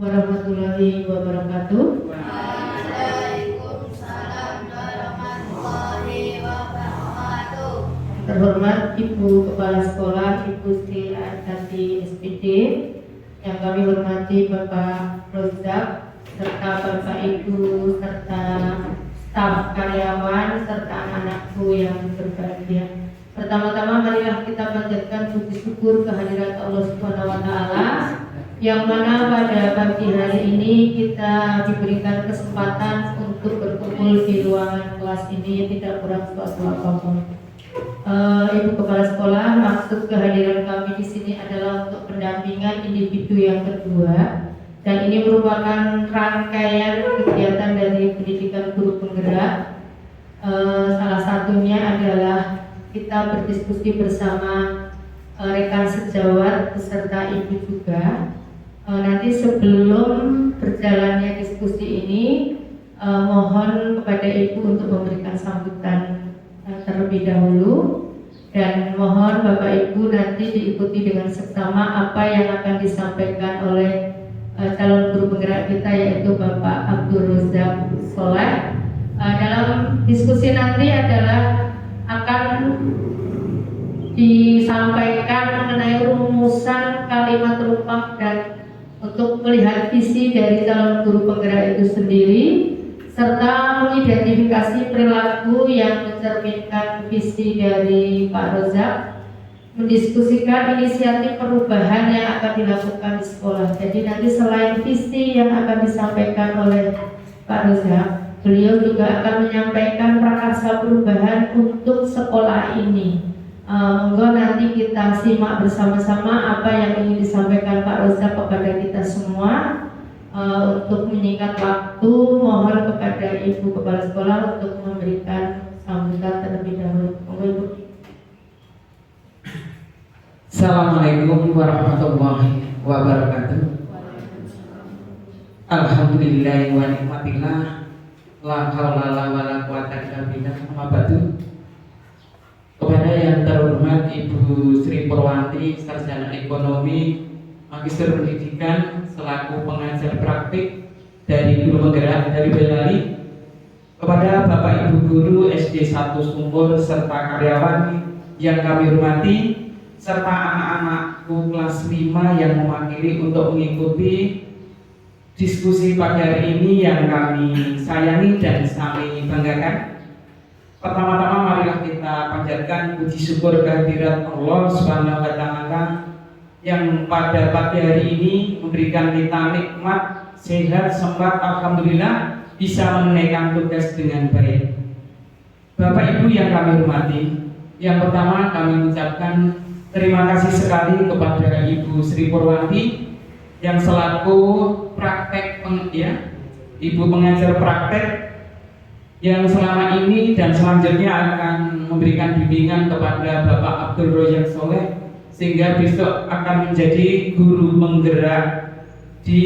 warahmatullahi wabarakatuh. Waalaikumsalam warahmatullahi wabarakatuh. Terhormat Ibu Kepala Sekolah, Ibu Sri Aryati SPD, yang kami hormati Bapak Rozak, serta Bapak Ibu, serta staf karyawan, serta anak-anakku yang berbahagia. Pertama-tama marilah kita panjatkan puji syukur kehadirat Allah Subhanahu wa Ta'ala, yang mana pada pagi hari ini kita diberikan kesempatan untuk berkumpul di ruangan kelas ini, tidak kurang suatu apapun. Ibu Kepala Sekolah, maksud kehadiran kami di sini adalah untuk pendampingan individu yang kedua, dan ini merupakan rangkaian kegiatan dari pendidikan guru penggerak. Salah satunya adalah kita berdiskusi bersama rekan sejawat beserta ibu juga. Nanti sebelum berjalannya diskusi ini, mohon kepada ibu untuk memberikan sambutan terlebih dahulu, dan mohon Bapak Ibu nanti diikuti dengan seksama apa yang akan disampaikan oleh calon guru penggerak kita, yaitu Bapak Abdul Rozak Soleh. Dalam diskusi nanti adalah akan disampaikan mengenai rumusan kalimat rumpah dan untuk melihat visi dari calon guru penggerak itu sendiri, serta mengidentifikasi perilaku yang mencerminkan visi dari Pak Rozak, mendiskusikan inisiatif perubahan yang akan dilakukan di sekolah. Jadi nanti selain visi yang akan disampaikan oleh Pak Rozak, beliau juga akan menyampaikan prakarsa perubahan untuk sekolah ini. Monggo nanti kita simak bersama-sama apa yang ingin disampaikan Pak Rozak kepada kita semua. Untuk menyingkat waktu, mohon kepada Ibu Kepala Sekolah untuk memberikan sambutan terlebih dahulu. Monggo Ibu. Assalamualaikum warahmatullahi wabarakatuh. Alhamdulillah wa ni'matillah, la haula wa la quwata illa billah. Amma ba'du. Kepada yang terhormat Ibu Sri Purwanti, Sarjana Ekonomi, Magister Pendidikan selaku pengajar praktik dari guru penggerak dari Boyolali, kepada Bapak Ibu Guru SD 1 Sumur serta karyawan yang kami hormati, serta anak-anakku kelas 5 yang mewakili untuk mengikuti diskusi pagi hari ini yang kami sayangi dan kami banggakan. Pertama-tama marilah kita panjatkan puji syukur kehadirat Allah Subhanahu wa Ta'ala yang pada pagi hari ini memberikan kita nikmat, sehat, sempat, alhamdulillah bisa menunaikan tugas dengan baik. Bapak Ibu yang kami hormati, yang pertama kami ucapkan terima kasih sekali kepada Ibu Sri Purwanti yang selaku praktek Ibu pengajar praktek yang selama ini dan selanjutnya akan memberikan bimbingan kepada Bapak Abdul Rozak Soleh, sehingga besok akan menjadi guru penggerak di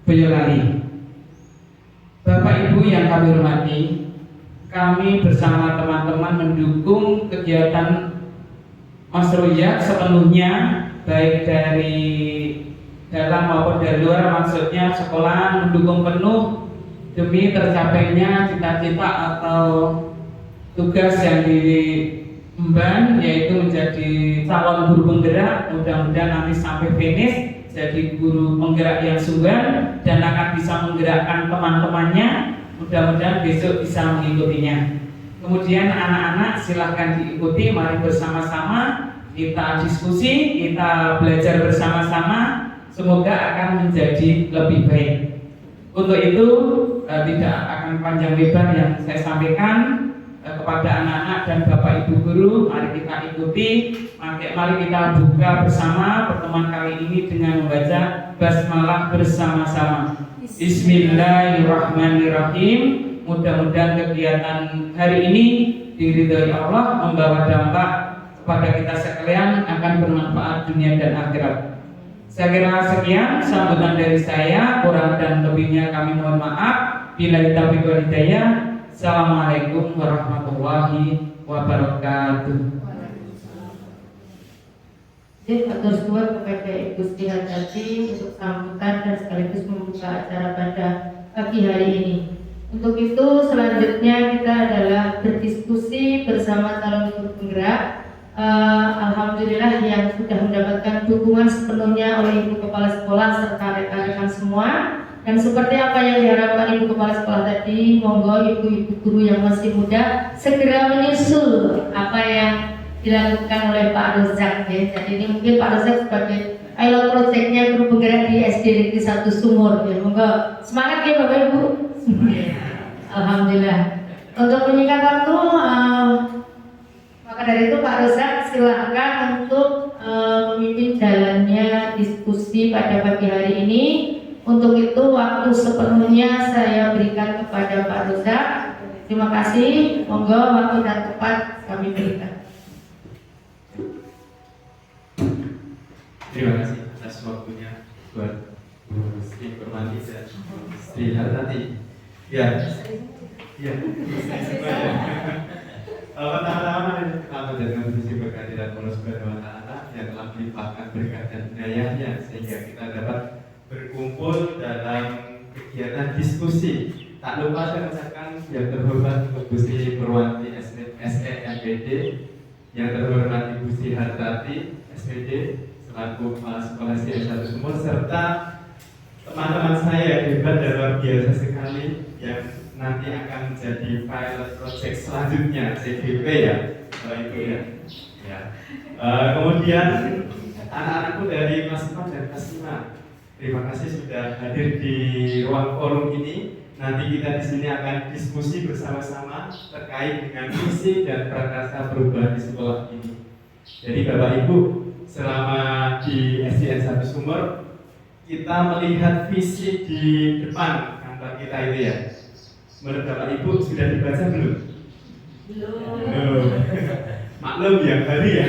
Boyolali. Bapak Ibu yang kami hormati, kami bersama teman-teman mendukung kegiatan Mas Rozak sepenuhnya, baik dari dalam maupun dari luar. Maksudnya sekolah mendukung penuh demi tercapainya cita-cita atau tugas yang diemban, yaitu menjadi calon guru penggerak. Mudah-mudahan nanti sampai finish jadi guru penggerak yang sungguhan dan akan bisa menggerakkan teman-temannya. Mudah-mudahan besok bisa mengikutinya. Kemudian anak-anak silahkan diikuti, mari bersama-sama kita diskusi, kita belajar bersama-sama, semoga akan menjadi lebih baik. Untuk itu tidak akan panjang lebar yang saya sampaikan kepada anak-anak dan Bapak Ibu guru, mari kita ikuti, mari kita buka bersama pertemuan kali ini dengan membaca basmalah bersama-sama. Bismillahirrahmanirrahim. Mudah-mudahan kegiatan hari ini diridhoi Allah, membawa dampak kepada kita sekalian, akan bermanfaat dunia dan akhirat. Saya kira sekian sambutan dari saya, kurang dan lebihnya kami mohon maaf. Billahi taufiq wal hidayah. Assalamualaikum warahmatullahi wabarakatuh. Atur suwun kepada Ibu Sri Hartati untuk sambutan dan sekaligus membuka acara pada pagi hari ini. Untuk itu selanjutnya kita adalah berdiskusi bersama calon guru penggerak. Alhamdulillah yang sudah mendapatkan dukungan sepenuhnya oleh Ibu Kepala Sekolah serta rekan-rekan semua. Dan seperti apa yang diharapkan Ibu Kepala Sekolah tadi, monggo ibu-ibu guru yang masih muda segera menyusul apa yang dilakukan oleh Pak Rozak ya. Jadi ini mungkin Pak Rozak sebagai pilot projectnya guru penggerak di SD Negeri 1 Sumur ya. Monggo semangat ya Bapak Ibu. Alhamdulillah. Untuk menyingkat waktu, maka dari itu Pak Rozak silahkan untuk memimpin jalannya diskusi pada pagi hari ini. Untuk itu waktu sepenuhnya saya berikan kepada Pak Rozak. Terima kasih. Monggo waktu dan tempat kami berikan. Terima kasih atas waktunya buat Bu Sri Permati dan Sri Hartati. Ya, pertama-tama kenapa dengan posisi berkati dan Allah Subhanahu Wa Taala yang telah melimpahkan berkat dan hidayahnya sehingga kita dapat berkumpul dalam kegiatan diskusi. Tak lupa saya ucapkan yang terhormat Bu Sri Perwanti SEMPD, yang terhormat Ibu Sri Hartati SPD selaku Kepala Sekolah SD 1 Sumur, serta teman-teman saya hebat dan luar biasa sekali yang nanti akan menjadi pilot project selanjutnya CGP ya, Bapak Ibu ya. Kemudian anak-anakku dari kelas 4 dan kelas 5, terima kasih sudah hadir di ruang forum ini. Nanti kita di sini akan diskusi bersama-sama terkait dengan visi dan prakarsa perubahan di sekolah ini. Jadi Bapak Ibu, selama di SDN 1 Sumur kita melihat visi di depan kantor kita itu ya. Menurut Bapak Ibu sudah dibaca belum? Belum. Maklum ya, baru ya.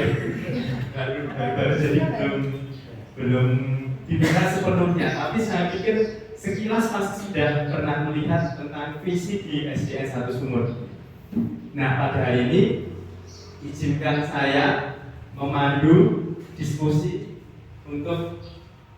Baru jadi belum dibaca sepenuhnya. Tapi saya pikir sekilas pasti sudah pernah melihat tentang visi di SDN 1 Sumur. Nah pada hari ini izinkan saya memandu diskusi untuk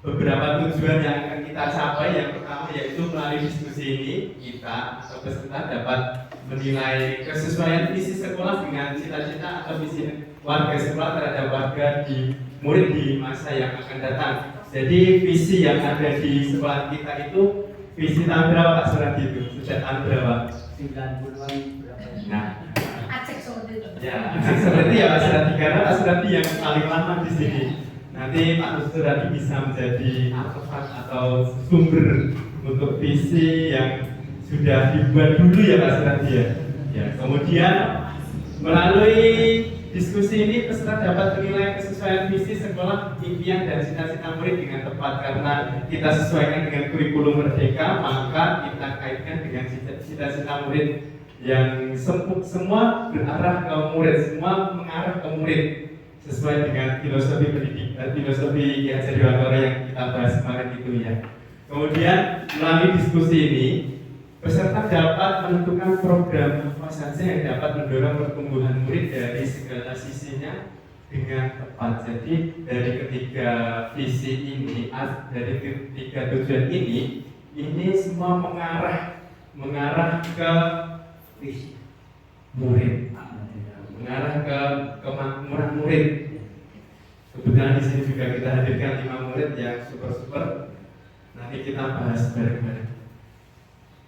beberapa tujuan yang akan kita capai. Yang pertama yaitu melalui diskusi ini kita atau peserta dapat menilai kesesuaian visi sekolah dengan cita-cita atau visi warga sekolah terhadap warga di murid di masa yang akan datang. Jadi visi yang ada di sekolah kita itu visi tahun berapa Pak Suradi itu? Sejak tahun berapa? 90-an berapa? Nah, Acek seperti itu. ya, seperti ya Pak Suradi, karena Pak Suradi yang paling lama di sini. Nanti Pak Suradi bisa menjadi artefak atau sumber untuk visi yang sudah dibuat dulu ya Pak Suradi ya. Ya, kemudian melalui diskusi ini peserta dapat menilai kesesuaian visi sekolah, impian dan cita-cita murid dengan tepat. Karena kita sesuaikan dengan kurikulum Merdeka, maka kita kaitkan dengan cita-cita murid yang semua berarah ke murid, semua mengarah ke murid sesuai dengan filosofi pendidikan, filosofi Ki Hajar Dewantara yang kita bahas kemarin itu ya. Kemudian melalui diskusi ini peserta dapat menentukan program apa saja yang dapat mendorong pertumbuhan murid dari segala sisinya dengan tepat. Jadi dari ketiga visi ini, dari ketiga tujuan ini semua mengarah ke murid, mengarah ke kemakmuran murid. Kebetulan di sini juga kita hadirkan 5 murid yang super. Nanti kita bahas bareng-bareng.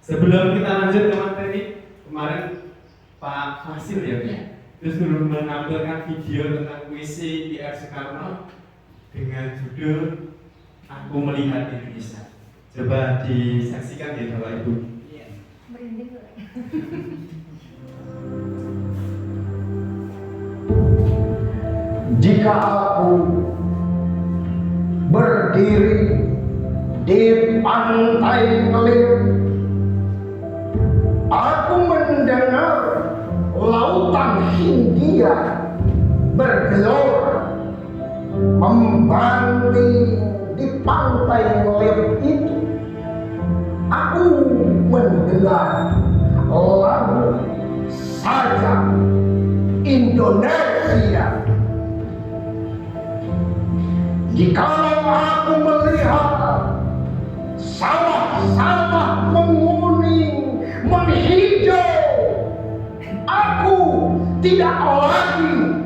Sebelum kita lanjut ke materi, kemarin Pak Fasil ya, itu suruh menampilkan video tentang puisi I.R. Soekarno dengan judul Aku Melihat Indonesia. Coba disaksikan ya Bapak Ibu. Jika aku berdiri di pantai Kelit, aku mendengar lautan Hindia bergelora membanting di pantai Kelit itu. Aku mendengar lagu sajak Indonesia. Jikalau aku melihat sawah-sawah menguning, menghijau, aku tidak lagi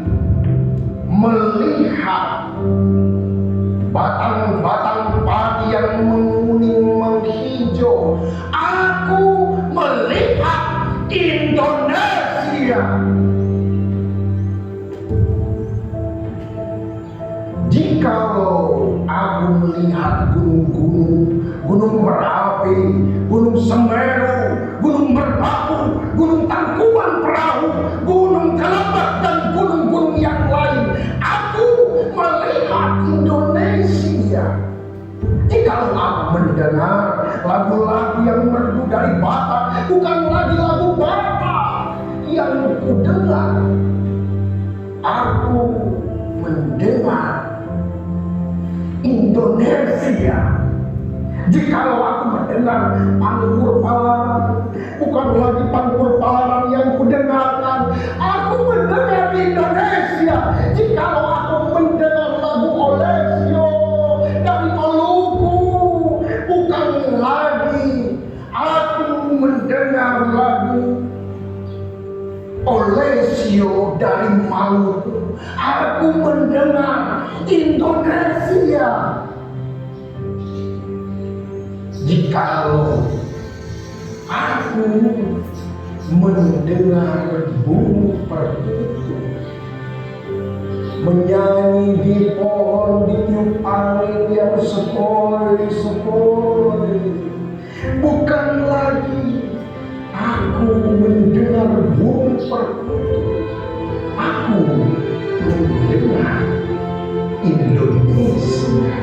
melihat batang-batang padi yang menguning, menghijau. Aku melihat Indonesia. Jikalau aku melihat gunung-gunung, Gunung Merapi, Gunung Semeru, Gunung Merbabu, Gunung Tangkuban Perahu, Gunung Kelebak, dan gunung-gunung yang lain, aku melihat Indonesia. Jikalau aku mendengar lagu-lagu yang merdu dari Batak, bukan lagi lagu Batak yang kudengar, aku mendengar Indonesia. Jikalau aku mendengar pangkur palaran, bukan lagi pangkur palaran yang kudengarkan, aku mendengar Indonesia. Jikalau aku mendengar lagu Olesio dari Maluku, bukan lagi aku mendengar lagu Olesio dari Maluku, aku mendengar Indonesia. Jikalau aku mendengar burung perkutut menyanyi di pohon di tiup angin yang sepoi-sepoi, bukan lagi aku mendengar burung perkutut, aku mendengar Indonesia.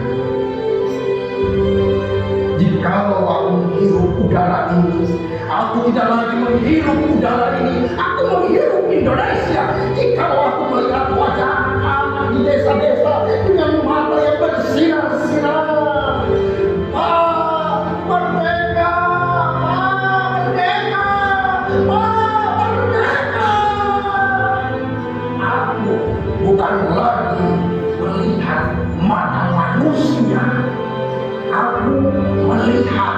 Jikalau aku menghirup udara ini, aku tidak lagi menghirup udara ini, aku menghirup Indonesia. Jikalau aku melihat wajah anak di desa-desa dengan mata yang bersinar-sinar, Pak Merdeka, Pak Merdeka, Pak Merdeka, aku bukan lagi melihat mata manusia, aku melihat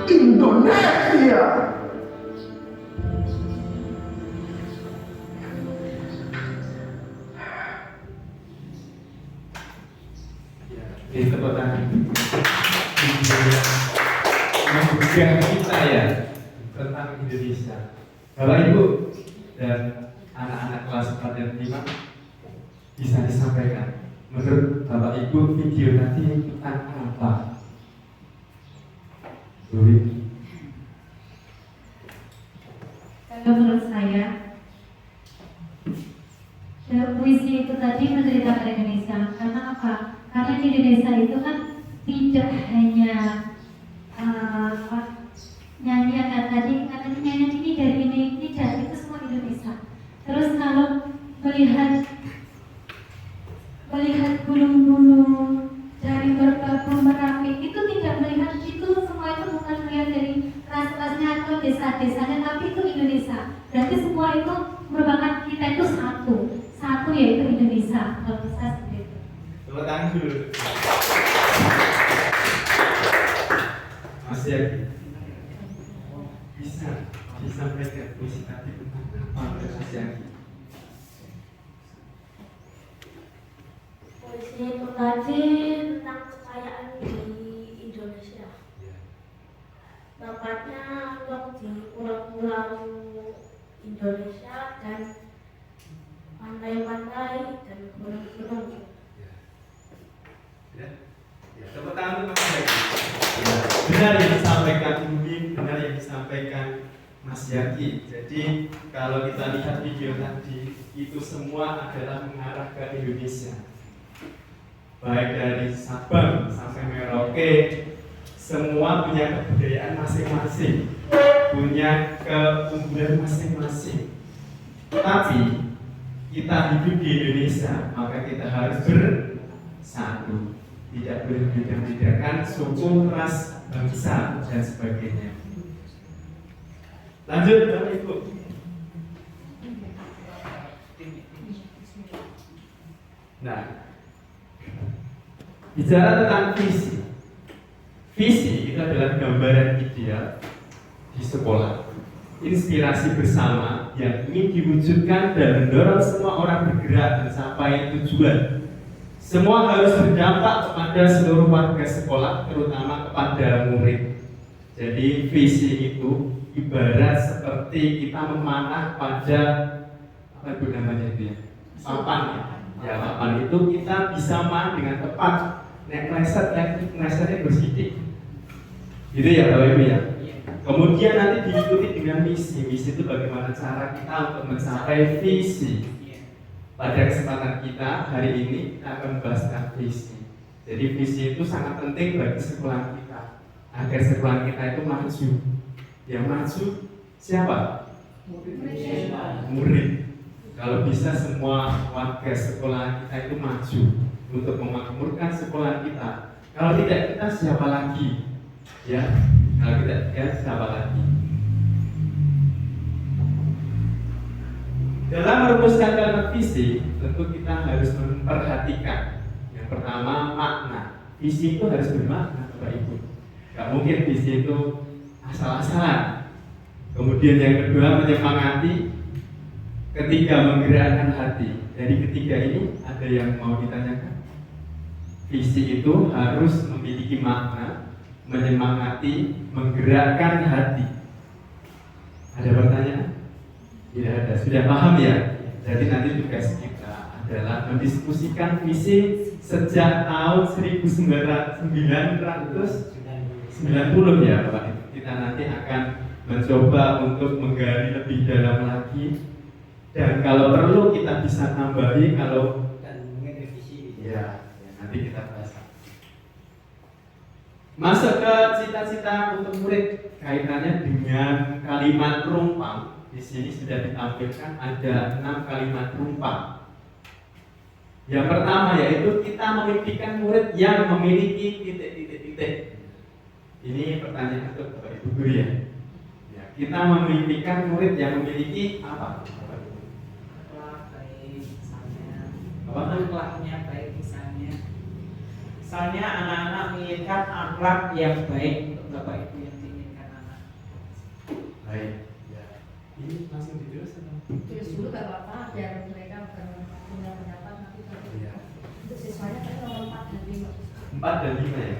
Indonesia. Ini tepuk tangan. Menggugah kita ya tentang Indonesia. Bapak Ibu dan anak-anak kelas 4 dan 5 bisa disampaikan. Menurut Bapak Ibu video tadi tentang apa? Kalau menurut saya, puisi itu tadi menceritakan Indonesia. Karena apa? Karena di Indonesia itu kan tidak hanya nyanyian kan tadi, karena nyanyian ini dari ini dari itu semua Indonesia. Terus kalau melihat gunung-gunung dari Merbabu, Merapi, itu tidak melihat itu semua, itu bukan melihat dari ras-rasnya atau desa-desanya, tapi itu Indonesia. Berarti semua itu merupakan kita itu satu yaitu Indonesia. Kalau bisa seperti itu. Tepuk tangan dulu. Mas Yagi, bisa disampaikan puisi tadi tentang apa Mas Yagi? Puisi itu tadi tentang kekayaan di Indonesia. Bapaknya di pulau-pulau Indonesia dan pantai-pantai dan gunung-gunung. Ya, tepuk tangan untuk Mas Yagi. Ya, benar yang disampaikan Umin, benar yang disampaikan Mas Yagi. Jadi kalau kita lihat video tadi, itu semua adalah mengarah ke Indonesia. Baik dari Sabang sampai Merauke, semua punya kebudayaan masing-masing, punya keunggulan masing-masing. Tapi kita hidup di Indonesia, maka kita harus bersatu, tidak boleh beda-bedakan suku, ras, bangsa, dan sebagainya. Lanjut, Bapak Ibu. Nah, Bicara tentang visi. Visi itu adalah gambaran ideal di sekolah, inspirasi bersama yang ingin diwujudkan dan mendorong semua orang bergerak mencapai tujuan. Semua harus berdampak kepada seluruh warga sekolah, terutama kepada murid. Jadi visi itu ibarat seperti kita memanah pada apa itu namanya itu ya? Papan. Ya, papan itu kita bisa manah dengan tepat. Nek melesetnya bersidik. Gitu ya Bapak Ibu ya. Kemudian nanti diikuti dengan misi. Misi itu bagaimana cara kita untuk mencapai visi. Pada kesempatan kita hari ini kita akan membahas tentang visi. Jadi visi itu sangat penting bagi sekolah kita agar sekolah kita itu maju. Yang maju siapa? Murid. Kalau bisa semua warga sekolah kita itu maju untuk memakmurkan sekolah kita. Kalau tidak kita siapa lagi? Ya, kalau tidak ya siapa lagi? Dalam merumuskan kalimat visi, tentu kita harus memperhatikan yang pertama makna. Visi itu harus bermakna, Bapak Ibu. Gak mungkin visi itu asal-asalan. Kemudian yang kedua menyemangati, ketiga menggerakkan hati. Dari ketiga ini ada yang mau ditanyakan? Visi itu harus memiliki makna, menyemangati, menggerakkan hati. Ada pertanyaan? Tidak ada. Sudah paham ya? Jadi nanti tugas kita adalah mendiskusikan visi sejak tahun 1990 ya Bapak. Kita nanti akan mencoba untuk menggali lebih dalam lagi. Dan kalau perlu kita bisa tambahi kalau revisi. Ya, nanti kita bahas. Masuk ke cita-cita untuk murid kaitannya dengan kalimat rumpang. Di sini sudah ditampilkan ada 6 kalimat rumpang. Yang pertama yaitu kita memimpikan murid yang memiliki titik-titik-titik. Ini pertanyaan untuk Bapak Ibu guru ya. Kita memimpikan murid yang memiliki apa? Akhlaknya baik misalnya. Misalnya anak-anak menginginkan akhlak yang baik untuk Bapak Ibu yang diinginkan anak. Baik. Ya. Ini langsung ditulis atau? Tulis dulu gak apa-apa biar mereka punya pendapat nanti. Iya. Untuk siswanya kan nomor 4 dan 5. 4 dan 5 ya.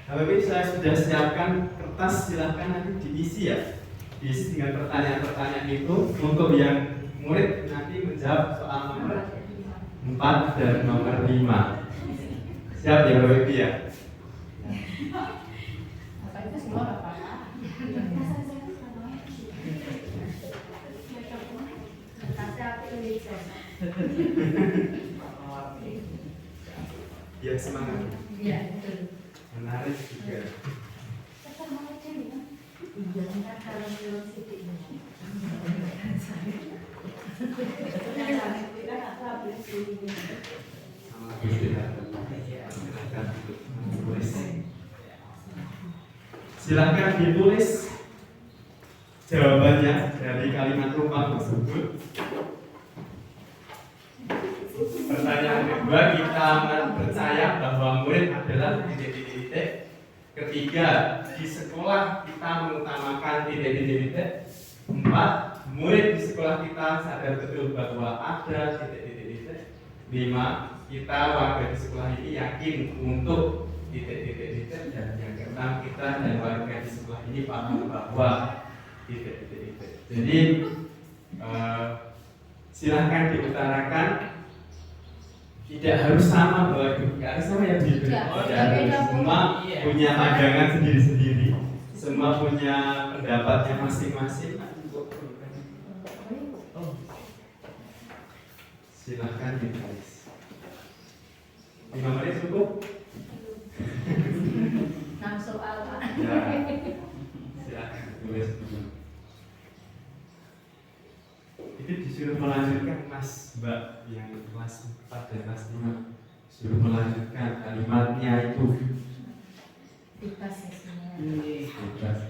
Bapak-Ibu saya sudah siapkan kertas, silahkan nanti diisi ya. Diisi dengan pertanyaan-pertanyaan itu untuk yang murid nanti menjawab soal nomor 4 dan nomor 5. Siap ya Bapak-Ibu ya? Apa itu semua gak apa-apa. Kasih aku Indonesia. Biar semangat. Iya, betul. Menarik juga. Iya, kan kalau belum sidik ini. Silakan ditulis jawabannya dari kalimat rumpang tersebut. Pertanyaan kedua, kita percaya bahwa murid adalah titik-titik. Ketiga, di sekolah kita mengutamakan titik-titik. 4, murid di sekolah kita sadar betul bahwa ada titik-titik. 5, kita warga di sekolah ini yakin untuk titik-titik. Dan yang ke-6, kita dan warga di sekolah ini paham bahwa titik-titik. Jadi silahkan diutarakan. Tidak harus sama Bapak Ibu, tidak harus sama ya Bu. Semua punya pandangan sendiri-sendiri, semua punya pendapatnya masing-masing. Silahkan ditulis. 5 menit cukup? 6 soal Pak. Ya, silahkan tulis dulu. Itu disuruh melanjutkan Mas Mbak yang kelas 4 dan kelas 5, suruh melanjutkan kalimatnya itu. Bebas sesinya. Bebas.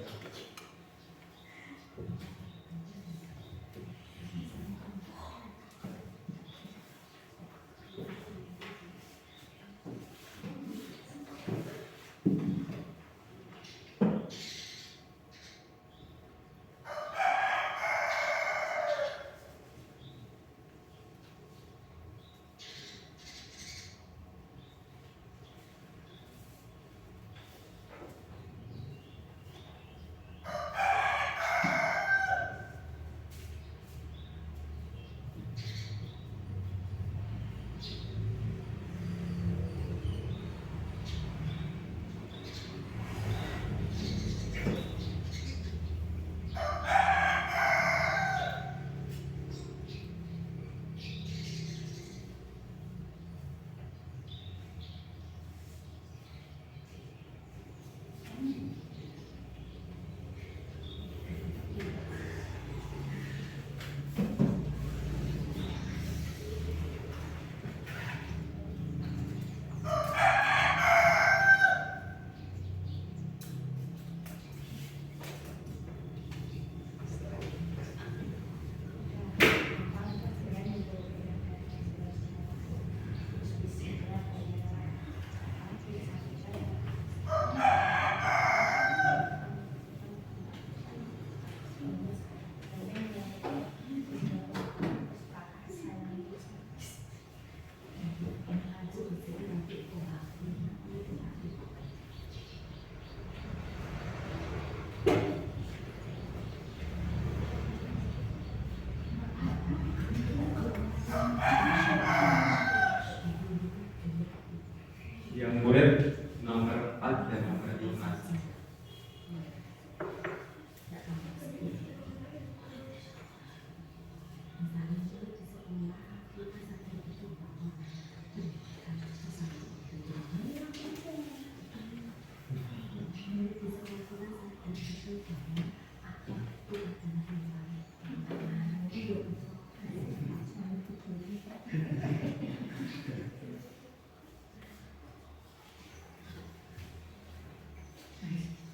murid nomor 4 dan nomor 5.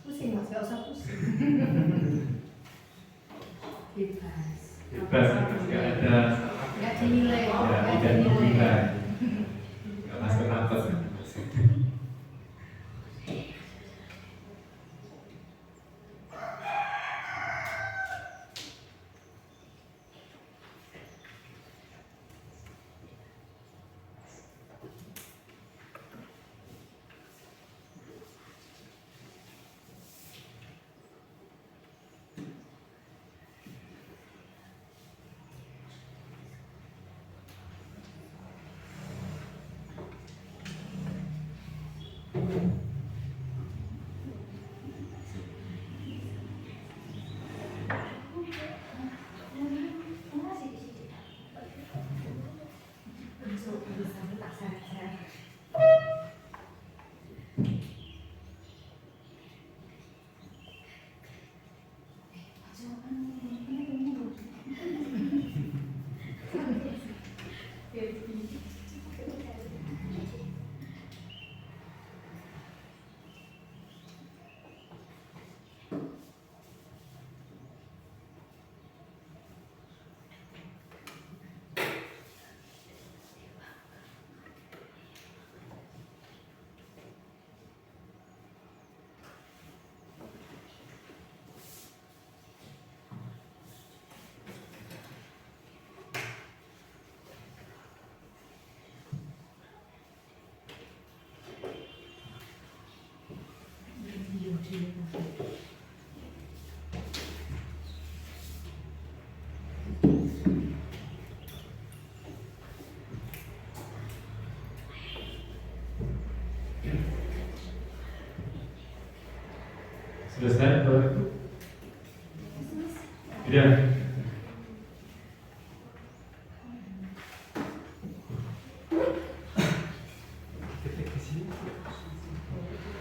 Pusing mas, gak usah pusing. Bebas. Bebas, nggak ada Gak dinilai. ya, Gak tidak dinilai. dinilai, nggak masuk nafas. Selesai kalau itu? Iya.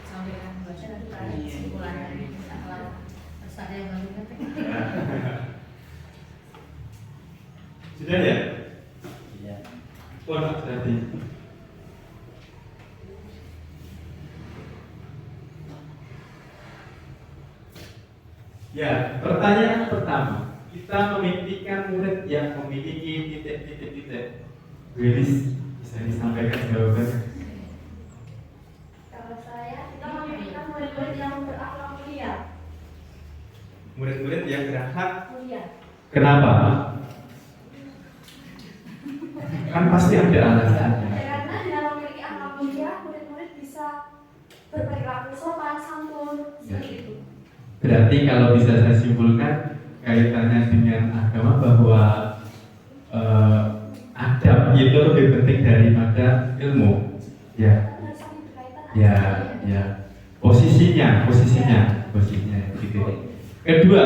Sampaikan baca nanti ada kesimpulannya. Terus ada yang baru kan? Sudah ya? Iya. Oh, tadi. Ya, pertanyaan pertama, kita memimpikan murid yang memiliki titik-titik-titik. Wilis, bisa disampaikan jawabannya? Kalau saya, kita memiliki murid-murid yang berakhlak mulia. Murid-murid yang berakhlak, Mulia. kenapa? Kan pasti ada alasannya. Karena dengan memiliki akhlak mulia, murid-murid bisa berperilaku sopan, santun, seperti itu. Berarti kalau bisa saya simpulkan kaitannya dengan agama bahwa adab itu lebih penting daripada ilmu. Ya, Harus saling berkaitan. ya. Posisinya gitu. Kedua,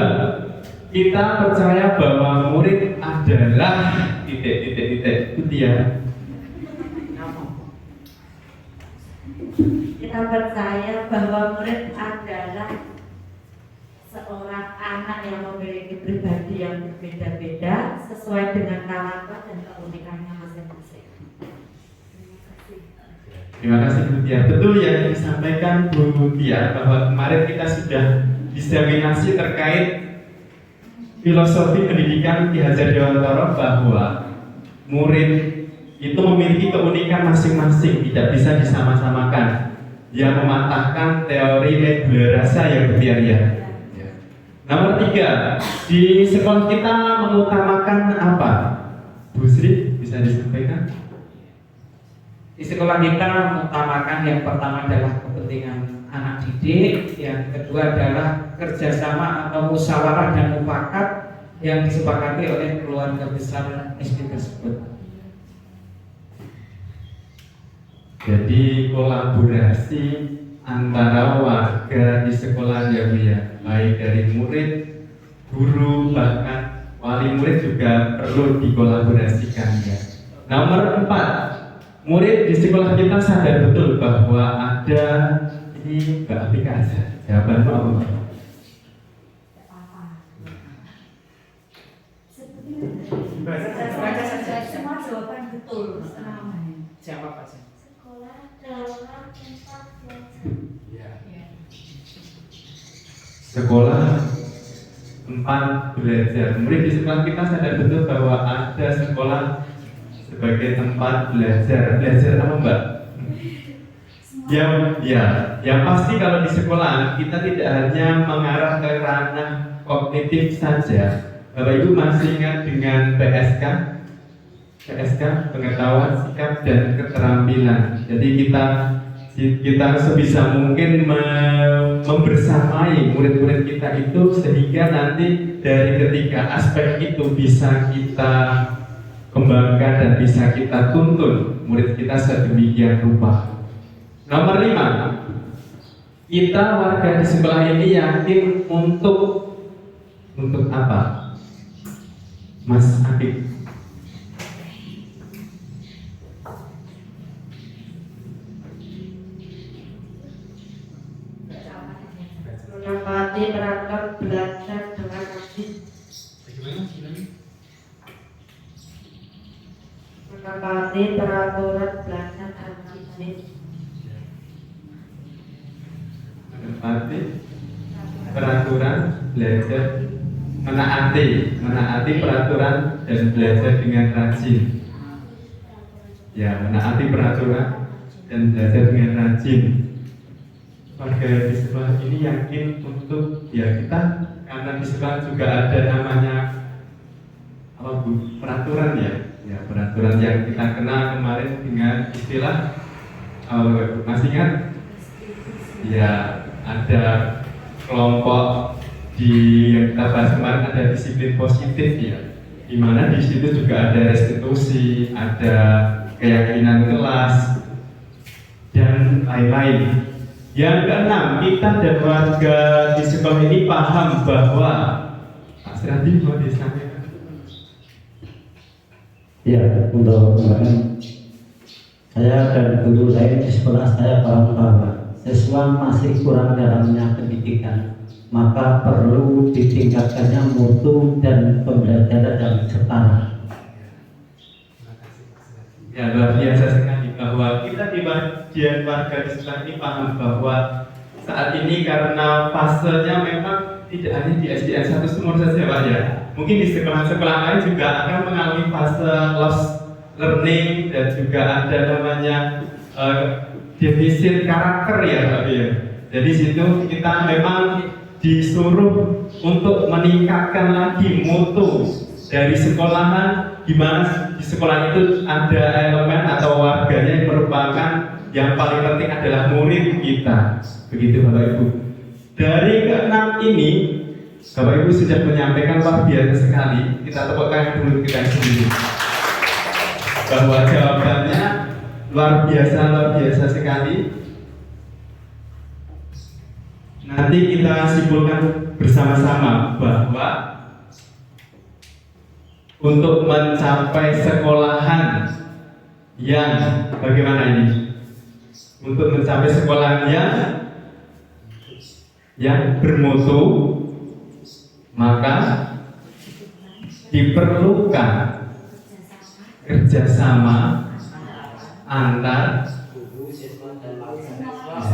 kita percaya bahwa murid adalah titik. Itu dia. Kita percaya bahwa murid adalah seorang anak yang memiliki pribadi yang berbeda-beda sesuai dengan karakter dan keunikannya masing-masing. Terima kasih Bu Tia. Betul yang disampaikan Bu Tia bahwa kemarin kita sudah diseminasi terkait filosofi pendidikan Ki Hajar Dewantara bahwa murid itu memiliki keunikan masing-masing, tidak bisa disama-samakan. Yang mematahkan teori nebulerasa yang berliar-liar. Nomor 3, di sekolah kita mengutamakan apa? Bu Sri, bisa disampaikan? Di sekolah kita mengutamakan yang pertama adalah kepentingan anak didik, yang kedua adalah kerjasama atau musyawarah dan mufakat yang disepakati oleh keluarga besar SD tersebut. Jadi kolaborasi antara warga di sekolah ya Bu ya, baik dari murid, guru, bahkan wali murid juga perlu dikolaborasikan ya. Nomor 4, murid di sekolah kita sadar betul bahwa ada ini Mbak Afika aja. Jawabanmu apa Mbak? Baca saja. Semua jawaban betul. Jawab aja. Sekolah adalah tempat belajar. Sekolah tempat belajar. Murid di sekolah kita sadar betul bahwa ada sekolah sebagai tempat belajar. Belajar apa Mbak? Yang pasti kalau di sekolah kita tidak hanya mengarah ke ranah kognitif saja. Bapak Ibu masih ingat dengan PSK, pengetahuan, sikap, dan keterampilan. Jadi kita sebisa mungkin membersamai murid-murid kita itu sehingga nanti dari ketiga aspek itu bisa kita kembangkan dan bisa kita tuntun murid kita sedemikian rupa. Nomor 5, kita warga di sekolah ini yakin untuk apa? Mas Akik. Menempati perangkat belajar dengan rajin. Menempati peraturan belajar dengan rajin. Menempati peraturan belajar, menaati peraturan dan belajar dengan rajin. Ya, menaati peraturan dan belajar dengan rajin. Warga di sekolah ini yakin untuk kita karena di sekolah juga ada namanya apa Bu? Peraturan ya peraturan yang kita kenal kemarin dengan istilah masih ingat? Ya, ada kelompok yang kita bahas kemarin ada disiplin positif ya, di mana di situ juga ada restitusi, ada keyakinan kelas dan lain-lain. Yang keenam, kita dan warga di sekolah ini paham bahwa Pak Siradi mau disampaikan. Ya, untuk kemarin saya dan guru lain di sekolah saya paham bahwa siswa masih kurang dalamnya pendidikan, maka perlu ditingkatkannya mutu dan pembelajaran yang setara. Ya, luar biasa sekali bahwa kita di bagian warga di sekolah ini paham bahwa saat ini karena fasenya memang tidak hanya di SDN 1 Sumur saja Pak ya, mungkin di sekolah-sekolah lain juga akan mengalami fase lost learning dan juga ada namanya defisit karakter ya Pak ya. Jadi situ kita memang disuruh untuk meningkatkan lagi mutu dari sekolahan, di mana di sekolah itu ada elemen atau warganya yang merupakan yang paling penting adalah murid kita. Begitu Bapak Ibu. Dari keenam ini Bapak Ibu sudah menyampaikan luar biasa sekali. Kita tepuk tangan dulu kita sendiri bahwa jawabannya luar biasa sekali. Nanti kita simpulkan bersama-sama bahwa untuk mencapai sekolahan yang bagaimana ini? Untuk mencapai sekolahan yang bermutu, maka diperlukan kerjasama antar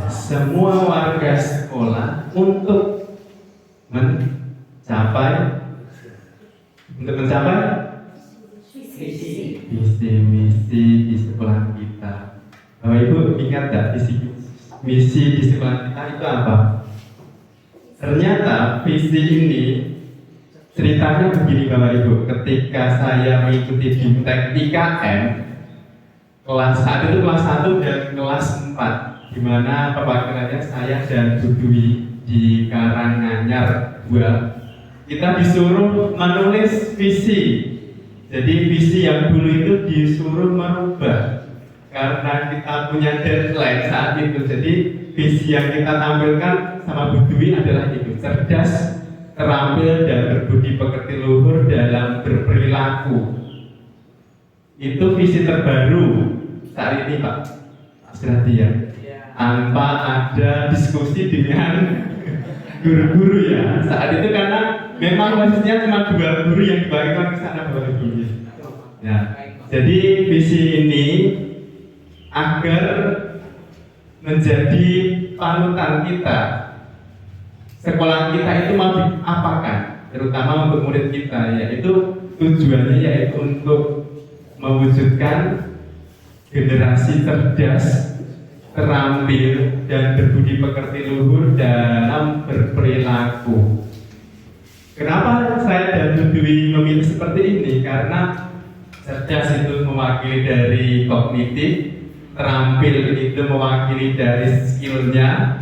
semua warga sekolah untuk mencapai visi misi di sekolah kita. Bapak Ibu ingat gak visi misi di sekolah kita itu apa? Ternyata visi ini ceritanya begini Bapak Ibu. Ketika saya mengikuti BIMTEK IKM kelas 1 itu kelas 1 dan kelas 4, di mana perwakilannya saya dan Bu Dwi di Karanganyar 2. Kita disuruh menulis visi. Jadi visi yang dulu itu disuruh merubah karena kita punya deadline saat itu. Jadi visi yang kita tampilkan sama Bu Dwi adalah itu, cerdas, terampil dan berbudi pekerti luhur dalam berperilaku. Itu visi terbaru saat ini Pak Asrati ya. Tanpa ada diskusi dengan guru-guru ya saat itu, karena memang posisinya cuma 2 guru yang dibagikan ke sana Bapak Ibu ya. Jadi visi ini agar menjadi panutan kita, sekolah kita itu mau diapakan, terutama untuk murid kita, yaitu tujuannya yaitu untuk mewujudkan generasi cerdas, terampil dan berbudi pekerti luhur dalam berperilaku. Kenapa saya dan Bu Dwi memilih seperti ini? Karena cerdas itu mewakili dari kognitif, terampil itu mewakili dari skillnya,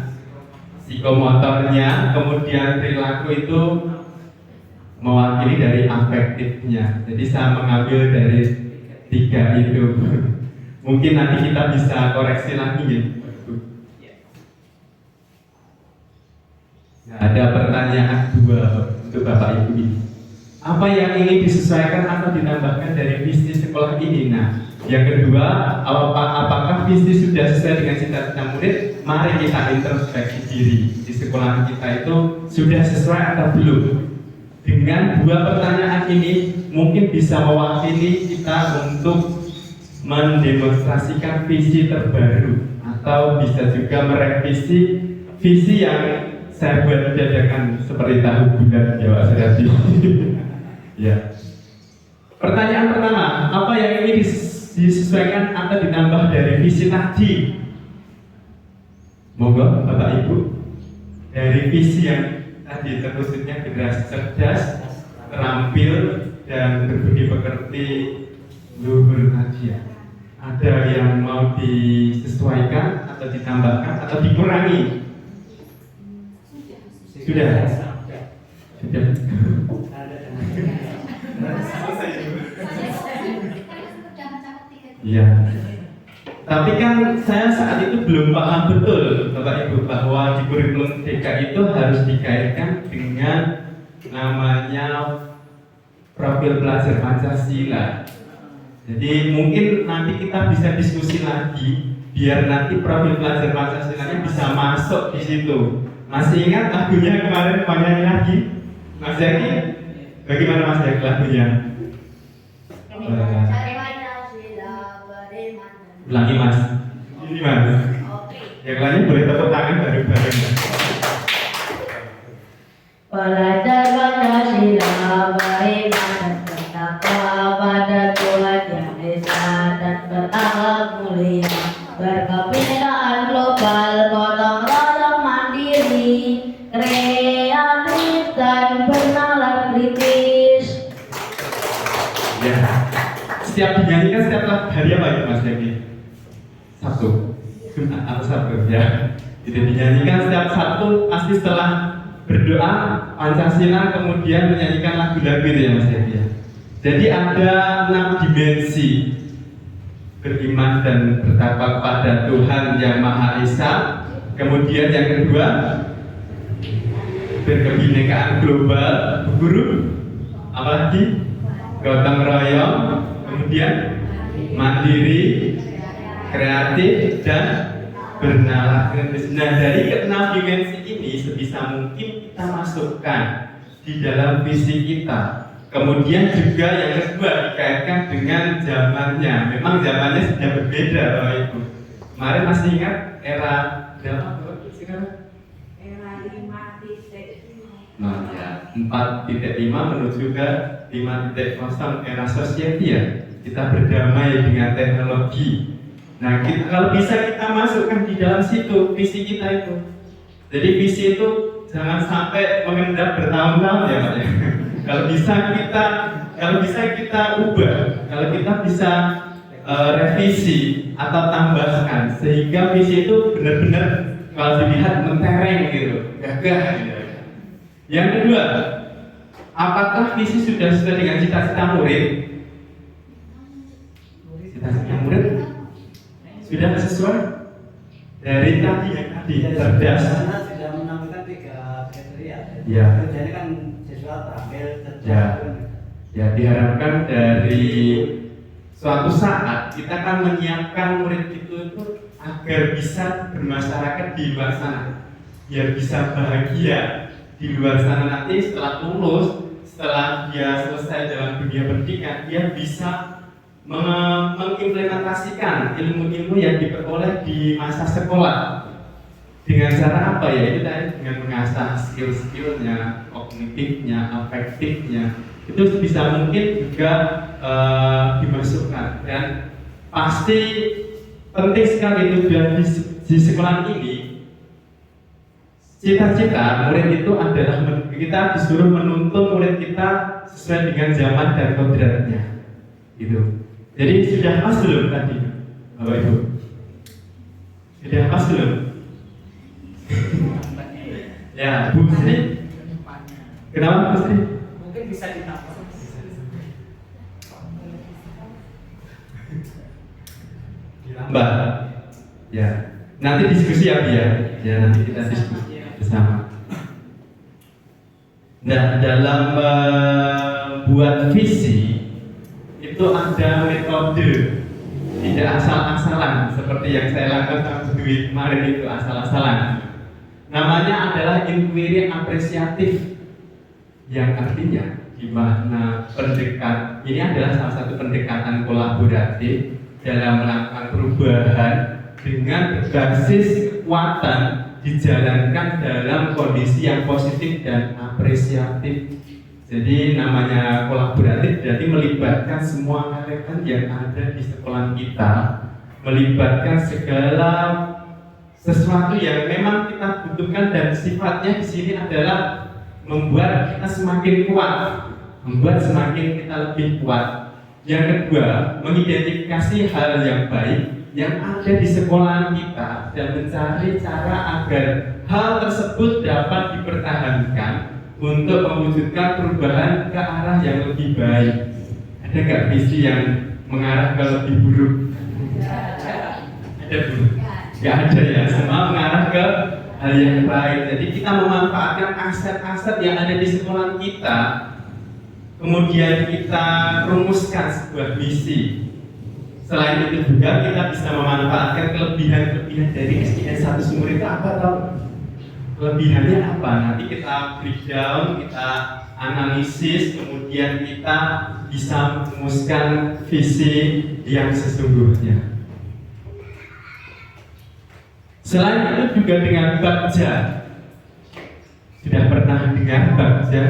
psikomotornya, kemudian perilaku itu mewakili dari afektifnya. Jadi saya mengambil dari 3 itu. Mungkin nanti kita bisa koreksi lagi ya. Nah, ada pertanyaan 2 untuk Bapak Ibu ini. Apa yang ingin disesuaikan atau ditambahkan dari visi sekolah ini? Nah, yang kedua, apakah visi sudah sesuai dengan cita-cita murid? Mari kita introspeksi diri di sekolah kita itu sudah sesuai atau belum? Dengan 2 pertanyaan ini mungkin bisa mewakili kita untuk mendemonstrasikan visi terbaru, atau bisa juga merevisi visi yang saya buat dadakan seperti tahu bulat ya Pak Serati. Ya. Pertanyaan pertama, apa yang ingin disesuaikan atau ditambah dari visi tadi? Monggo Bapak Ibu, dari visi yang tadi terkhususnya generasi cerdas, terampil dan berbudi pekerti luhur tadi ya. Ada yang mau disesuaikan atau ditambahkan atau dikurangi? Sudah. Iya. Tapi kan saya saat itu belum paham betul Bapak Ibu bahwa di kurikulum DK itu harus dikaitkan dengan namanya profil pelajar Pancasila. Jadi mungkin nanti kita bisa diskusi lagi biar nanti profil pelajar Pancasila bisa masuk di situ. Masih ingat lagunya kemarin mau nyanyi lagi? Mas Jaki? Bagaimana Mas Jaki lagunya? Ulangi Mas. Ini Mas. Yang lainnya boleh tepuk tangan bareng-bareng. Belajar Pancasila beriman dan bertakwa pada Tuhan Yang Esa dan berakhlak mulia, berkebinekaan global, gotong royong mandiri, kreatif dan bernalar kritis. Ya. Setiap dinyanyikan setiap hari apa itu Mas Jaki? Sabtu atau Sabtu ya. Jadi dinyanyikan setiap Sabtu pasti setelah berdoa Pancasila kemudian menyanyikan lagu-lagu itu ya Mas Jaki ya. Jadi ada 6 dimensi: beriman dan bertakwa kepada Tuhan Yang Maha Esa. Kemudian yang kedua, berkebinekaan global, guru, apalagi gotong royong, kemudian mandiri, kreatif dan bernalar kritis. Nah, dari ke-6 dimensi ini sebisa mungkin kita masukkan di dalam visi kita. Kemudian juga yang kedua dikaitkan dengan zamannya. Memang zamannya sudah berbeda Bapak Ibu. Kemarin masih ingat era berapa sekarang? Era 5.5. Nah, ya, 4.5 menuju ke 5.0 era society ya. Kita berdamai dengan teknologi. Nah, kalau bisa kita masukkan di dalam situ visi kita itu. Jadi visi itu jangan sampai mengendap bertahun-tahun ya Pak ya. Kalau bisa kita ubah, kalau kita bisa revisi atau tambahkan sehingga visi itu benar-benar kalau dilihat mentereng gitu, gagah gitu. Yang kedua, apakah visi sudah sesuai dengan cita-cita murid? Cita-cita murid? Sudah sesuai dari tadi yang tadi cerdas. Karena sudah menampilkan 3 kriteria. Ya. Kerjanya kan siswa terampil, cerdas. Ya. Ya, diharapkan dari suatu saat kita akan menyiapkan murid itu agar bisa bermasyarakat di luar sana, biar bisa bahagia di luar sana nanti setelah lulus, setelah dia selesai dalam dunia pendidikan, dia bisa mengimplementasikan ilmu-ilmu yang diperoleh di masa sekolah dengan cara apa ya? Itu tadi dengan mengasah skill-skillnya, kognitifnya, afektifnya, itu bisa mungkin juga dimasukkan. Dan pasti penting sekali itu di sekolah ini. Cita-cita murid itu adalah kita disuruh menuntun murid kita sesuai dengan zaman dan kodratnya, gitu. Jadi sudah pas belum tadi, Bapak Ibu? Sudah pas belum? Ya, Bu Sri. Kenapa Bu Sri? Mungkin bisa ditambah. Mbak, ya. Nanti diskusi ya, biar ya nanti kita diskusi bersama. Nah, dalam membuat visi itu ada metode, tidak asal-asalan seperti yang saya lakukan sama Dwi kemarin itu asal-asalan. Namanya adalah inquiry apresiatif, yang artinya gimana ini adalah salah satu pendekatan kolaboratif dalam melakukan perubahan dengan berbasis kekuatan dijalankan dalam kondisi yang positif dan apresiatif. Jadi namanya kolaboratif berarti melibatkan semua karyawan yang ada di sekolah kita, melibatkan segala sesuatu yang memang kita butuhkan, dan sifatnya di sini adalah membuat kita semakin kuat, membuat semakin kita lebih kuat. Yang kedua, mengidentifikasi hal yang baik yang ada di sekolah kita dan mencari cara agar hal tersebut dapat dipertahankan untuk mewujudkan perubahan ke arah yang lebih baik. Ada nggak visi yang mengarah ke lebih buruk? Ada buruk? Nggak ada ya, semua mengarah ke hal yang baik. Jadi kita memanfaatkan aset-aset yang ada di sekolah kita, kemudian kita rumuskan sebuah misi. Selain itu juga kita bisa memanfaatkan kelebihan-kelebihan dari SDN 1 Sumur itu apa tahu? Kelebihannya apa? Nanti kita breakdown, kita analisis, kemudian kita bisa merumuskan visi yang sesungguhnya. Selain itu juga dengan Bagja. Sudah pernah dengar Bagja?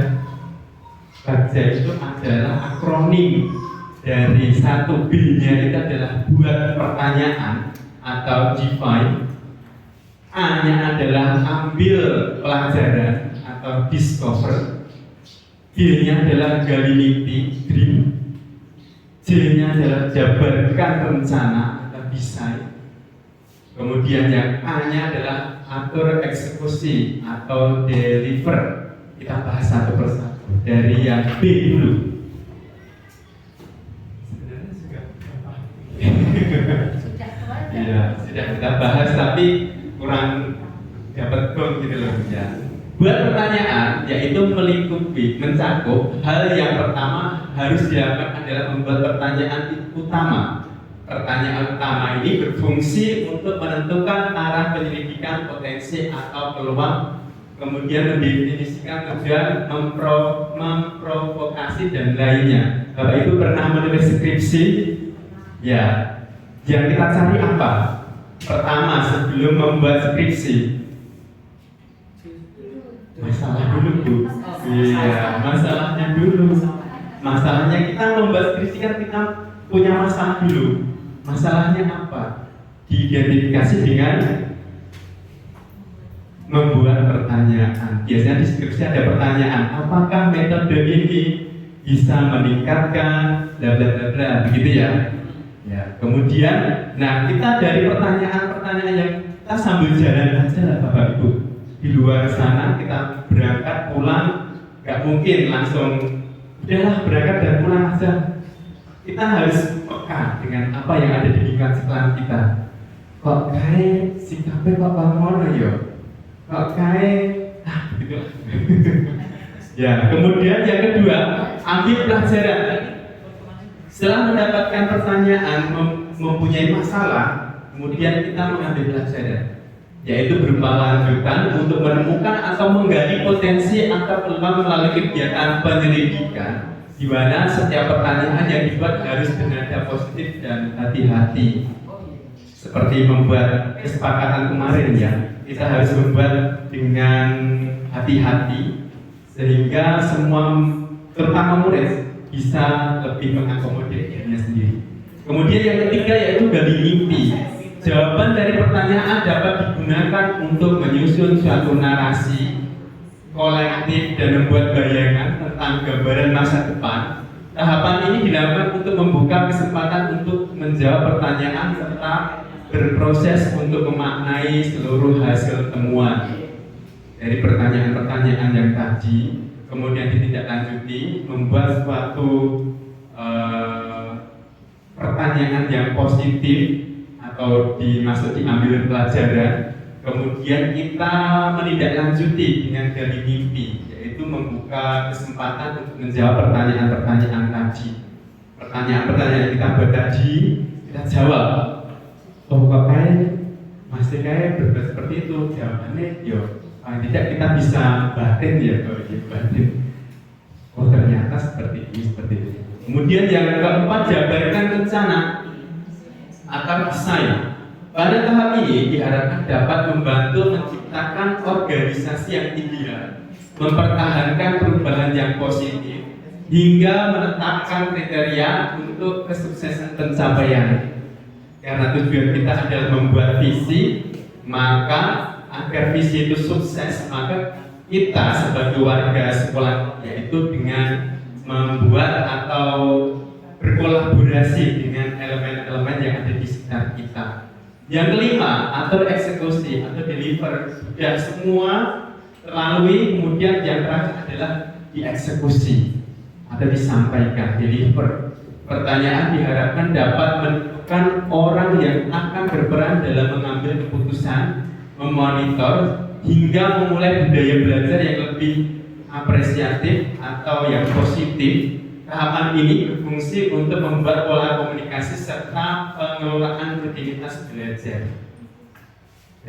Bagja itu adalah akronim dari 1B-nya itu adalah buat pertanyaan atau define. A-nya adalah ambil pelajaran atau discover. G-nya adalah galiliti, dream. J-nya adalah jabarkan rencana atau design. Kemudian yang A-nya adalah atur eksekusi atau deliver. Kita bahas satu persatu. Dari yang B dulu. Sebenarnya juga ya, sudah kita bahas tapi kurang dapat gong gitu loh ya. Buat pertanyaan yaitu melingkupi, mencakup hal yang pertama harus dilakukan adalah membuat pertanyaan utama. Pertanyaan utama ini berfungsi untuk menentukan arah penyelidikan, potensi atau peluang, kemudian mendefinisikan tujuan, memprovokasi dan lainnya. Bapak Ibu pernah menulis skripsi? Ya, yang kita cari apa? Pertama, sebelum membuat skripsi, masalah dulu Bu. Iya, masalahnya dulu. Masalahnya kita membuat skripsi kan kita punya masalah dulu. Masalahnya apa? Diidentifikasi dengan membuat pertanyaan. Biasanya di skripsi ada pertanyaan, apakah metode ini bisa meningkatkan bla bla bla bla, begitu ya? Ya. Kemudian, nah kita dari pertanyaan-pertanyaan yang kita sambil jalan aja lah Bapak Ibu. Di luar sana kita berangkat pulang, nggak mungkin langsung udahlah berangkat dan pulang aja. Kita harus peka dengan apa yang ada di lingkungan sekolah kita. kok kae sikapnya kok ngono ya, kok kae gitu. Ya, kemudian yang kedua, ambil pelajaran. Setelah mendapatkan pertanyaan, mempunyai masalah, kemudian kita mengambil pelajaran, yaitu berupa lanjutan untuk menemukan atau menggali potensi atau peluang melalui kegiatan penyelidikan, di mana setiap pertanyaan yang dibuat harus bernada positif dan hati-hati. Seperti membuat kesepakatan kemarin ya, kita harus membuat dengan hati-hati sehingga semua, terutama murid, bisa lebih mengakomodir dirinya sendiri. Kemudian yang ketiga yaitu gali mimpi. Jawaban dari pertanyaan dapat digunakan untuk menyusun suatu narasi kolektif dan membuat bayangan tentang gambaran masa depan. Tahapan ini dilakukan untuk membuka kesempatan untuk menjawab pertanyaan serta berproses untuk memaknai seluruh hasil temuan dari pertanyaan-pertanyaan yang tadi, kemudian ditindaklanjuti membuat suatu pertanyaan yang positif atau diambil pelajaran. Kemudian kita menindaklanjuti dengan gali mimpi, yaitu membuka kesempatan untuk menjawab pertanyaan-pertanyaan tadi. Pertanyaan-pertanyaan yang kita buat tadi, kita jawab. Oh, kok masih berbuat seperti itu? Jawabannya, yo, paling tidak kita bisa batin ya, kalau batin. Oh, ternyata seperti ini. Kemudian yang keempat, jabarkan rencana atau desain. Pada tahap ini diharapkan dapat membantu menciptakan organisasi yang ideal, mempertahankan perubahan yang positif, hingga menetapkan kriteria untuk kesuksesan pencapaian. Karena tujuan kita adalah membuat visi, maka agar visi itu sukses, maka kita sebagai warga sekolah yaitu dengan membuat atau berkolaborasi dengan elemen-elemen yang ada di sekitar kita. Yang kelima, atur eksekusi atau deliver. Sudah semua terlalui, kemudian yang terakhir adalah dieksekusi atau disampaikan, deliver. Pertanyaan diharapkan dapat menentukan orang yang akan berperan dalam mengambil keputusan, memonitor, hingga memulai budaya belajar yang lebih apresiatif atau yang positif. Tahapan ini berfungsi untuk membuat pola komunikasi serta pengelolaan rutinitas belajar.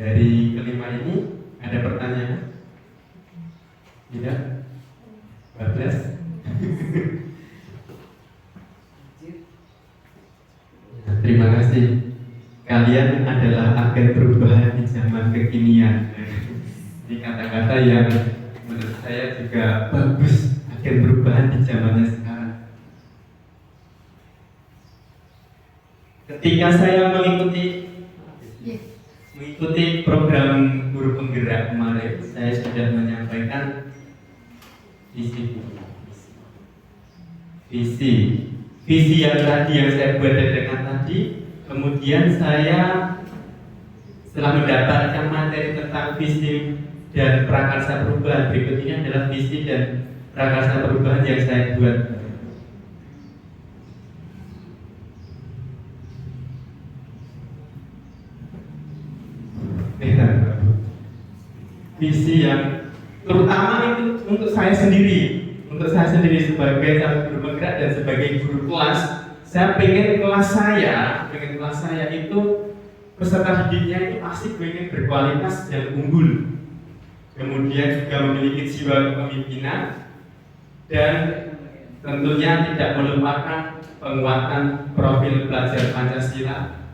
Dari kelima ini ada pertanyaan? Tidak? 12? Terima kasih. Kalian adalah agen perubahan di zaman kekinian. Ini kata-kata yang menurut saya juga bagus, agen perubahan di zamannya sekarang. Ketika saya mengikuti program guru penggerak kemarin, saya sudah menyampaikan visi yang tadi yang saya buat dengan tadi. Kemudian saya setelah mendapatkan materi tentang visi dan prakarsa perubahan, berikut ini adalah visi dan prakarsa perubahan yang saya buat. Visi yang terutama itu untuk saya sendiri sebagai calon guru penggerak dan sebagai guru kelas. Saya pengen kelas saya itu peserta didiknya itu pasti pengen berkualitas dan unggul, kemudian juga memiliki jiwa kepemimpinan, dan tentunya tidak melupakan penguatan profil pelajar Pancasila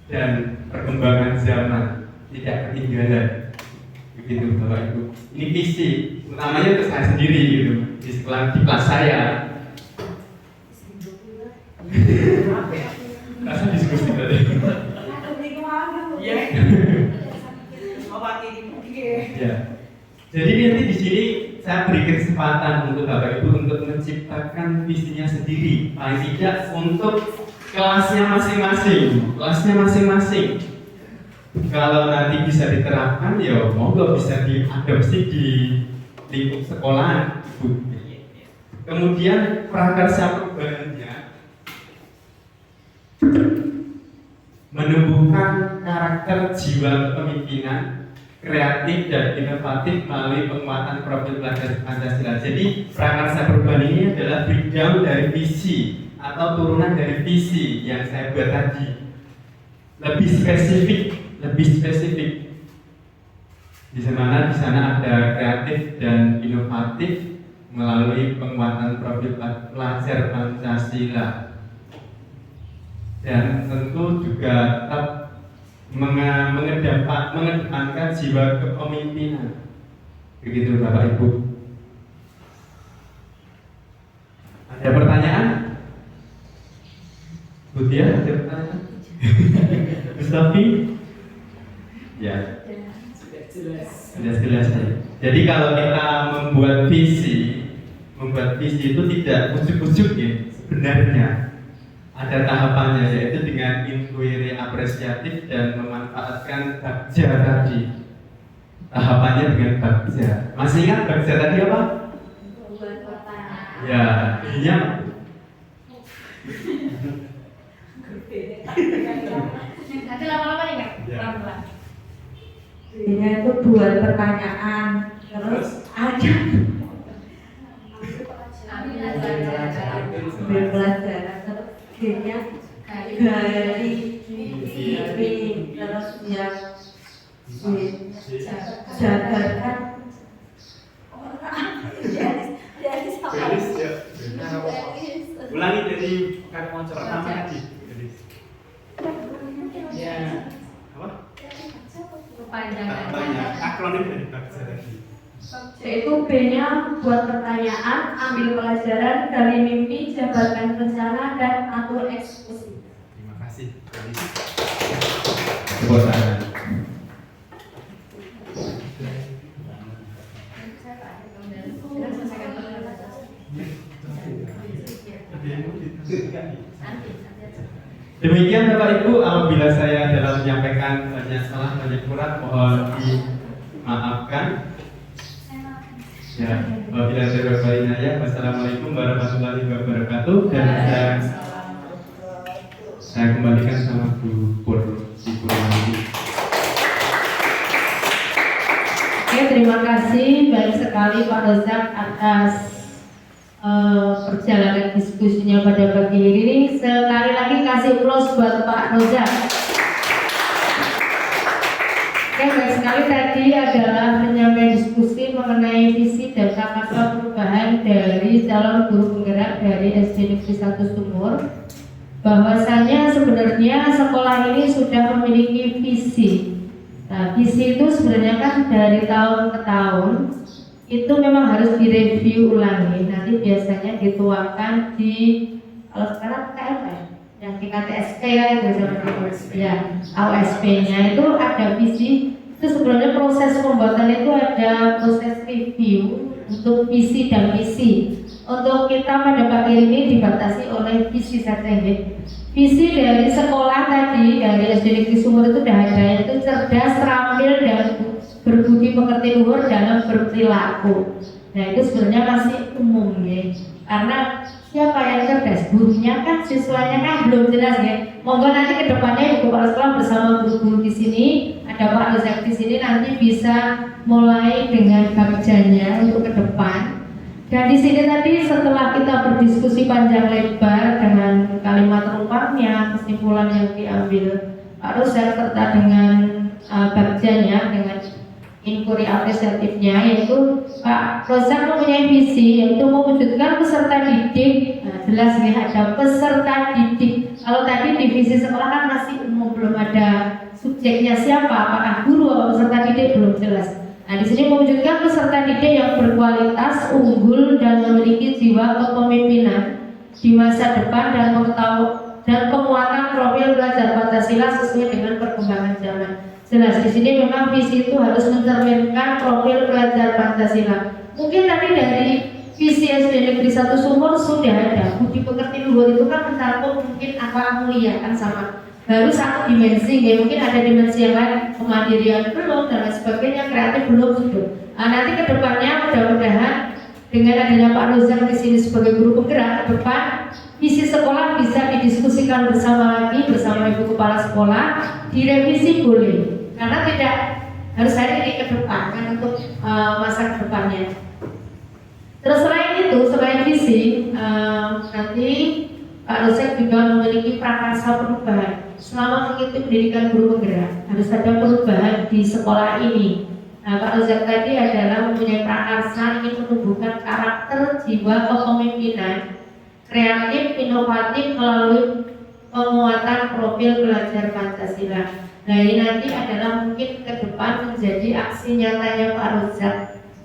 dan perkembangan zaman, tidak ketinggalan. Begitu Bapak Ibu. Ini visi utamanya untuk saya sendiri gitu, di sekolah, di kelas saya. Rasa diskusi tadi. Ya. Jadi nanti di sini saya beri kesempatan untuk Bapak Ibu untuk menciptakan visinya sendiri, paling tidak untuk kelasnya masing-masing. Kalau nanti bisa diterapkan, ya monggo bisa diadopsi di lingkup sekolahan. Kemudian prakarsa perubahannya menumbuhkan karakter jiwa kepemimpinan kreatif dan inovatif melalui penguatan profil pelajar Pancasila. Jadi prakarsa perubahan ini adalah breakdown dari visi atau turunan dari visi yang saya buat tadi. Lebih spesifik. Di sana ada kreatif dan inovatif melalui penguatan profil pelajar Pancasila. Dan tentu juga tetap mengedepankan jiwa kepemimpinan. Begitu Bapak Ibu. Ada pertanyaan? Bu Tia, ada pertanyaan? Gustafi? Ya. Sudah jelas ya. Jadi kalau kita membuat visi itu tidak ujuk-ujuk ya sebenarnya. Ada tahapannya, yaitu dengan inquiry apresiatif dan memanfaatkan bagja tadi. Tahapannya dengan bagja. Masih ingat bagja tadi apa? Ya, ininya Nanti lama-lama nih Kak. Ya. Pelan-pelan. Ini itu buat pertanyaan, terus aja ambil pelajaran, terus G-nya gali, terus yang jabarkan Garis ya. Ulangi dari pertama tadi. Ya. Apa? Kepanjangan. Akronim dari bagja tadi. yaitu B-nya buat pertanyaan, ambil pelajaran, gali mimpi, jabarkan rencana, dan atur eksekusi. Terima kasih. Tepuk tangan. Demikian Bapak Ibu, apabila saya dalam menyampaikan banyak salah, banyak kurang, mohon dimaafkan. Ya, apabila saya berbalik naya, wassalamualaikum warahmatullahi wabarakatuh. Dan saya kembalikan sama Bu Pur, Ibu Rani. Oke, terima kasih baik sekali Pak Rozak atas perjalanan diskusinya pada pagi ini. Sekali lagi kasih applause buat Pak Rozak. Oke, baik sekali tadi adalah menyampaikan diskusi mengenai visi dan prakarsa perubahan dari calon guru penggerak dari SD Negeri 1 Sumur. Bahwasanya sebenarnya sekolah ini sudah memiliki visi. Nah, visi itu sebenarnya kan dari tahun ke tahun itu memang harus direview ulangi. Nanti biasanya dituangkan di, kalau sekarang KLP yang KTSP ya itu ya AOSP-nya itu ada visi. Itu sebenarnya proses pembuatan itu ada proses review untuk visi dan misi. Untuk kita pada pagi ini dibatasi oleh visi saja ya. Visi dari sekolah tadi dari SD Negeri Sumur itu sudah ada, yaitu cerdas, terampil dan berbudi pekerti luhur dalam berperilaku. Nah itu sebenarnya masih umum ya. Karena siapa yang cerdas? Gurunya kan, siswanya kan belum jelas ya. Monggo nanti ke depannya Ibu Kepala Sekolah bersama guru-guru di sini, ada Pak Rozak di sini nanti bisa mulai dengan bagjanya untuk ke depan. Dan di sini tadi setelah kita berdiskusi panjang lebar dengan kalimat rumpangnya, kesimpulan yang diambil Pak Rozak serta dengan bagjanya, dengan inquiry apresiatifnya, yaitu Pak Rozak mempunyai visi yaitu mewujudkan peserta didik. Nah, jelas nih ada peserta didik. Kalau tadi di visi sekolah kan masih umum, belum ada subjeknya siapa, apakah guru atau peserta didik belum jelas. Nah, di sini mewujudkan peserta didik yang berkualitas, unggul dan memiliki jiwa kepemimpinan di masa depan dan penguatan profil pelajar Pancasila sesuai dengan perkembangan zaman. Jelas di sini memang visi itu harus mencerminkan profil pelajar Pancasila. Mungkin tadi dari visi SD Negeri 1 Sumur sudah ada. Budi pekerti luhur itu kan mencakup mungkin akhlak mulia kan sama. Baru satu dimensi, ya mungkin ada dimensi yang lain, kemandirian belum dan lain sebagainya, kreatif belum sudah. Nah, nanti kedepannya mudah-mudahan dengan adanya Pak Rozak di sini sebagai guru penggerak, ke depan visi sekolah bisa didiskusikan didiskusikan bersama lagi bersama Ibu Kepala Sekolah, direvisi boleh, karena tidak harus hari ini ke depan kan, untuk masa ke depannya. Terus selain itu, selain visi, nanti Pak Dosen juga memiliki prakarsa perubahan. Selama mengikuti pendidikan guru penggerak, harus ada perubahan di sekolah ini. Nah, Pak Dosen tadi adalah mempunyai prakarsa ingin menumbuhkan karakter jiwa kepemimpinan kreatif, inovatif melalui penguatan profil belajar Pancasila. Nah, ini nanti adalah mungkin ke depan menjadi aksi nyatanya Pak Rozak.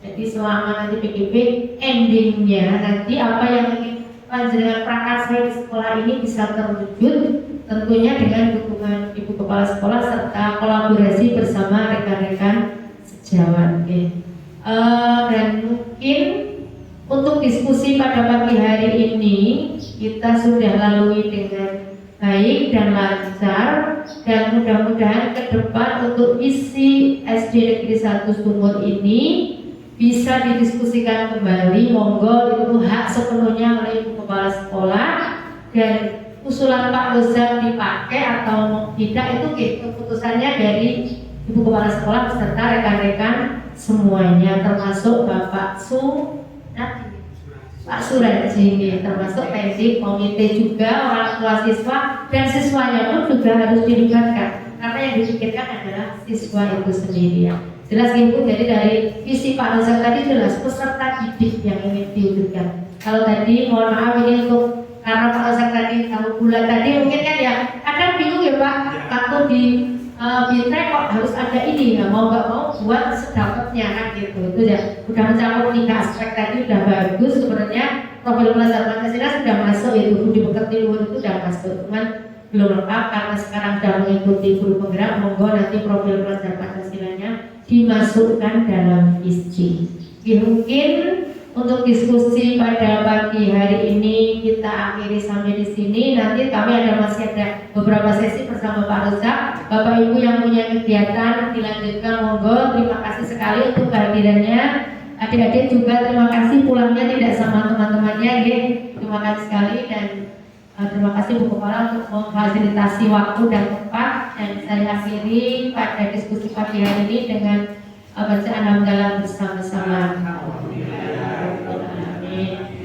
Jadi selama nanti PKP, endingnya nanti apa yang ingin panjenengan prakarsa di sekolah ini bisa terwujud, tentunya dengan dukungan Ibu Kepala Sekolah serta kolaborasi bersama rekan-rekan sejawat. Dan mungkin untuk diskusi pada pagi hari ini kita sudah lalui dengan baik dan lancar, dan mudah-mudahan ke depan untuk isi SD Negeri 1 Sumur ini bisa didiskusikan kembali. Monggo, itu hak sepenuhnya oleh Ibu Kepala Sekolah, dan usulan Pak Rozak dipakai atau tidak itu keputusannya dari Ibu Kepala Sekolah beserta rekan-rekan semuanya, termasuk Bapak Pak Suraji, termasuk teknik komite juga, orang tua siswa, dan siswanya pun juga harus dilibatkan, karena yang dipikirkan adalah siswa itu sendiri ya. Jelas Ibu, jadi dari visi Pak Rozak tadi jelas peserta didik yang ingin diwujudkan. Kalau tadi mohon maaf ini untuk karena Pak Rozak tadi tahu bulan tadi mungkin kan ya kadang bingung ya Pak, waktu di Bintrek kok harus ada ini ya, mau nggak mau buat sedapatnya kan gitu. Itu ya udah mencakup 3 aspek tadi, udah bagus sebenarnya. Profil belajar Pancasila sudah masuk, itu budi pekerti luhur itu sudah masuk, cuman belum lengkap karena sekarang sudah mengikuti guru penggerak. Monggo nanti profil belajar Pancasilanya dimasukkan dalam ISCI. Mungkin untuk diskusi pada pagi hari ini kita akhiri sampai di sini. Nanti kami masih ada beberapa sesi bersama Pak Rozak. Bapak Ibu yang punya kegiatan dilanjutkan, monggo. Terima kasih sekali untuk kehadirannya. Adik-adik juga terima kasih pulangnya tidak sama teman-temannya, ya. Terima kasih sekali, dan terima kasih Bu Kepala untuk memfasilitasi waktu dan tempat. Dan saya akhiri pada diskusi pagi hari ini dengan bacaan hamdalah bersama-sama.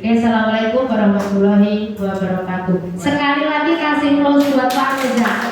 Assalamualaikum warahmatullahi wabarakatuh. Sekali lagi kasih close buat Pak Rozak.